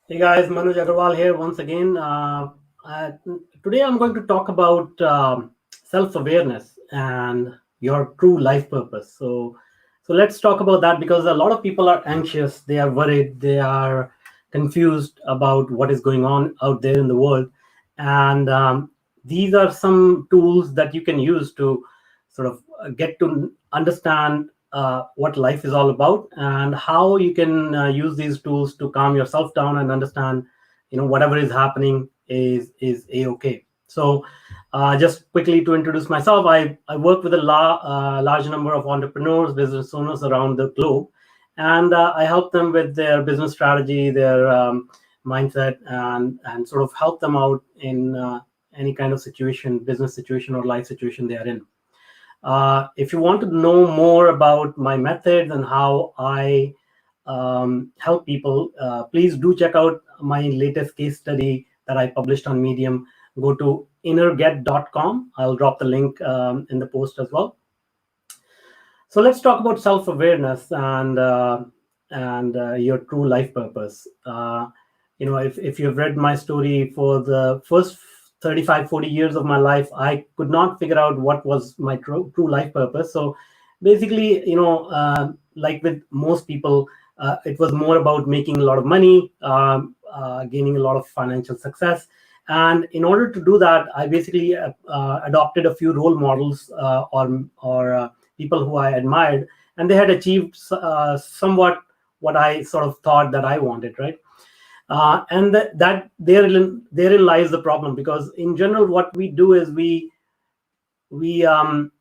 Hey guys, Manoj Agarwal here once again. Uh, Today I'm going to talk about self-awareness and your true life purpose. So let's talk about that because a lot of people are anxious, they are worried, they are confused about what is going on out there in the world, and these are some tools that you can use to sort of get to understand what life is all about and how you can use these tools to calm yourself down and understand whatever is happening is a-okay. So just quickly to introduce myself, I work with a large number of entrepreneurs, business owners around the globe, and I help them with their business strategy, their mindset, and sort of help them out in any kind of situation, business situation or life situation they are in. If you want to know more about my methods and how I help people, please do check out my latest case study that I published on Medium. Go to innerget.com. I'll drop the link in the post as well. So let's talk about self-awareness and your true life purpose. If you've read my story for the first 35, 40 years of my life, I could not figure out what was my true life purpose. So basically, like with most people, it was more about making a lot of money, gaining a lot of financial success. And in order to do that, I basically adopted a few role models or people who I admired, and they had achieved somewhat what I sort of thought that I wanted, right? And that therein lies the problem, because in general, what we do is we um,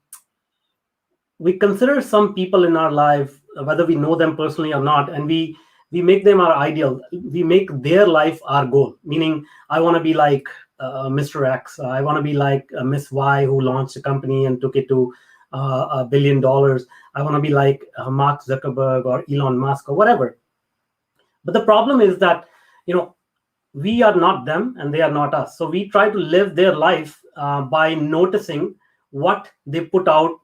we consider some people in our life, whether we know them personally or not, and we make them our ideal. We make their life our goal. Meaning, I want to be like Mr. X. I want to be like Miss Y, who launched a company and took it to $1 billion. I want to be like Mark Zuckerberg or Elon Musk or whatever. But the problem is that you know we are not them and they are not us. So we try to live their life by noticing what they put out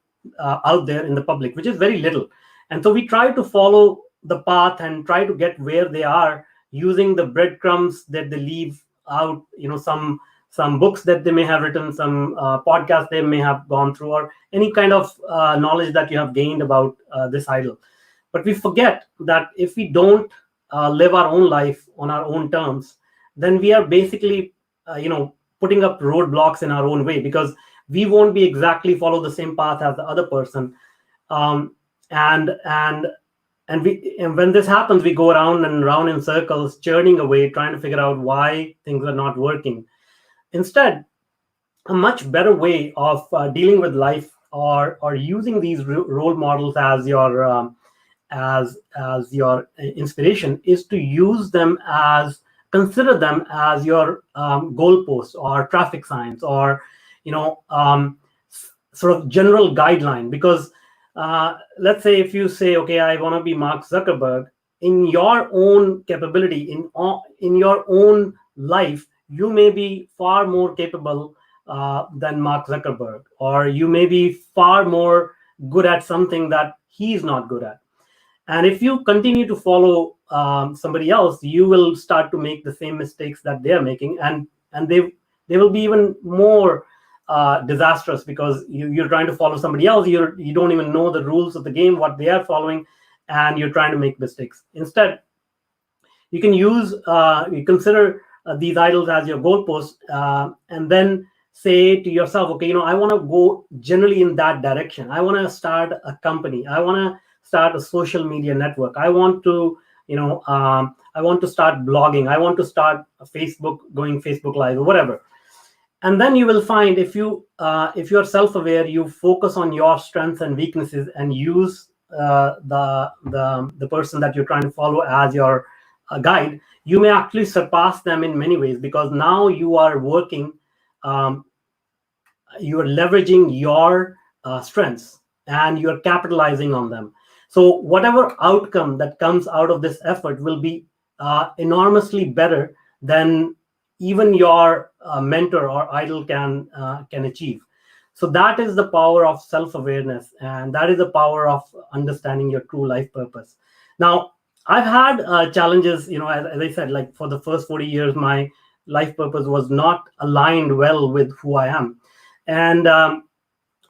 there in the public, which is very little. And so we try to follow the path and try to get where they are using the breadcrumbs that they leave out. Some books that they may have written, some podcasts they may have gone through, or any kind of knowledge that you have gained about this idol. But we forget that if we don't live our own life on our own terms, then we are basically putting up roadblocks in our own way, because we won't be exactly follow the same path as the other person. um, and when this happens, we go around and around in circles, churning away, trying to figure out why things are not working. Instead, a much better way of dealing with life, or using these role models as your inspiration, is to use them as consider them as your goalposts or traffic signs, or sort of general guideline. Because let's say if you say, okay, I want to be Mark Zuckerberg, in your own capability, in your own life, you may be far more capable than Mark Zuckerberg, or you may be far more good at something that he's not good at. And if you continue to follow somebody else, you will start to make the same mistakes that they are making, and they will be even more disastrous, because you're trying to follow somebody else. You don't even know the rules of the game, what they are following, and you're trying to make mistakes. Instead, you consider these idols as your goalposts, and then say to yourself, okay, I want to go generally in that direction. I want to start a company. I want to start a social media network. I want to start blogging. I want to start a Facebook Live or whatever. And then you will find, if you're self-aware, you focus on your strengths and weaknesses and use the person that you're trying to follow as your guide. You may actually surpass them in many ways, because now you are working, you are leveraging your strengths, and you're capitalizing on them. So whatever outcome that comes out of this effort will be enormously better than even your mentor or idol can achieve. So that is the power of self-awareness, and that is the power of understanding your true life purpose. Now, I've had challenges, as I said, like for the first 40 years, my life purpose was not aligned well with who I am. And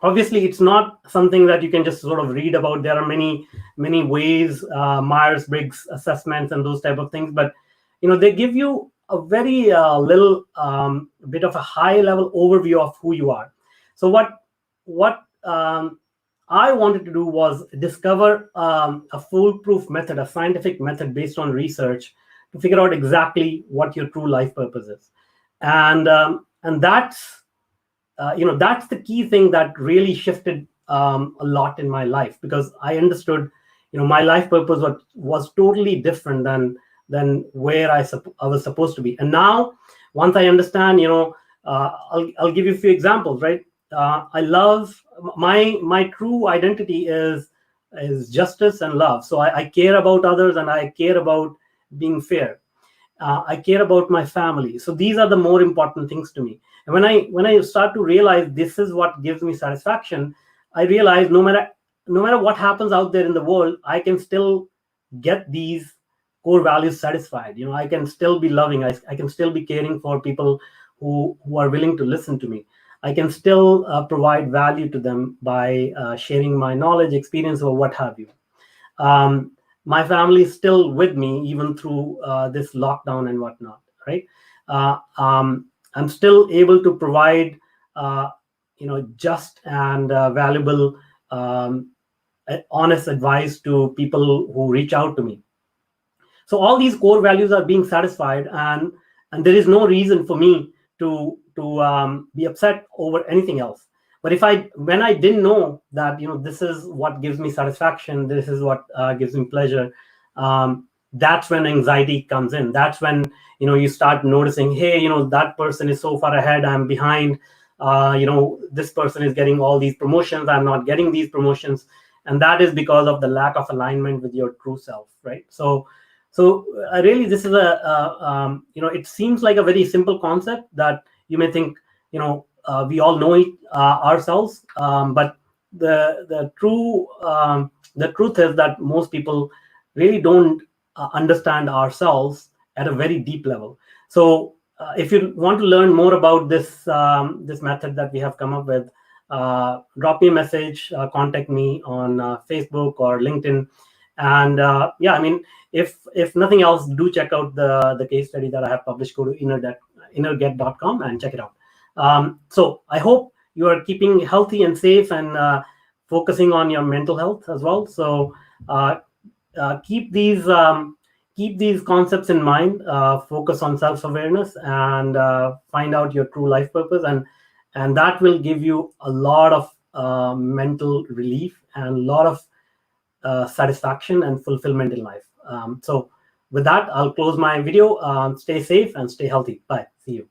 obviously, it's not something that you can just sort of read about. There are many ways, Myers-Briggs assessments and those type of things, but they give you a very little bit of a high level overview of who you are. So what I wanted to do was discover a foolproof method, a scientific method based on research, to figure out exactly what your true life purpose is. And that's the key thing that really shifted a lot in my life, because I understood my life purpose was totally different than where I was supposed to be. And now, once I understand, I'll give you a few examples, right? I love my true identity is justice and love. So I care about others, and I care about being fair. I care about my family. So these are the more important things to me. And when I start to realize this is what gives me satisfaction, I realize no matter what happens out there in the world, I can still get these core values satisfied. I can still be loving. I can still be caring for people who are willing to listen to me. I can still provide value to them by sharing my knowledge, experience, or what have you. um, my family is still with me even through this lockdown and whatnot, right? I'm still able to provide just and valuable, um, honest advice to people who reach out to me. So all these core values are being satisfied, and there is no reason for me to be upset over anything else. But if I when I didn't know that this is what gives me satisfaction, this is what gives me pleasure, that's when anxiety comes in. That's when you start noticing, hey, that person is so far ahead, I'm behind. This person is getting all these promotions, I'm not getting these promotions. And that is because of the lack of alignment with your true self, right? So really, this is it seems like a very simple concept that you may think, we all know it ourselves, but the truth is that most people really don't understand ourselves at a very deep level. So if you want to learn more about this method that we have come up with, drop me a message, contact me on Facebook or LinkedIn. And yeah, I mean, if nothing else, do check out the case study that I have published. Go to innerget.com and check it out. So I hope you are keeping healthy and safe, and focusing on your mental health as well. So uh, keep these concepts in mind. Focus on self-awareness, and find out your true life purpose, and that will give you a lot of mental relief and a lot of satisfaction and fulfillment in life. So with that, I'll close my video. Stay safe and stay healthy. Bye. See you.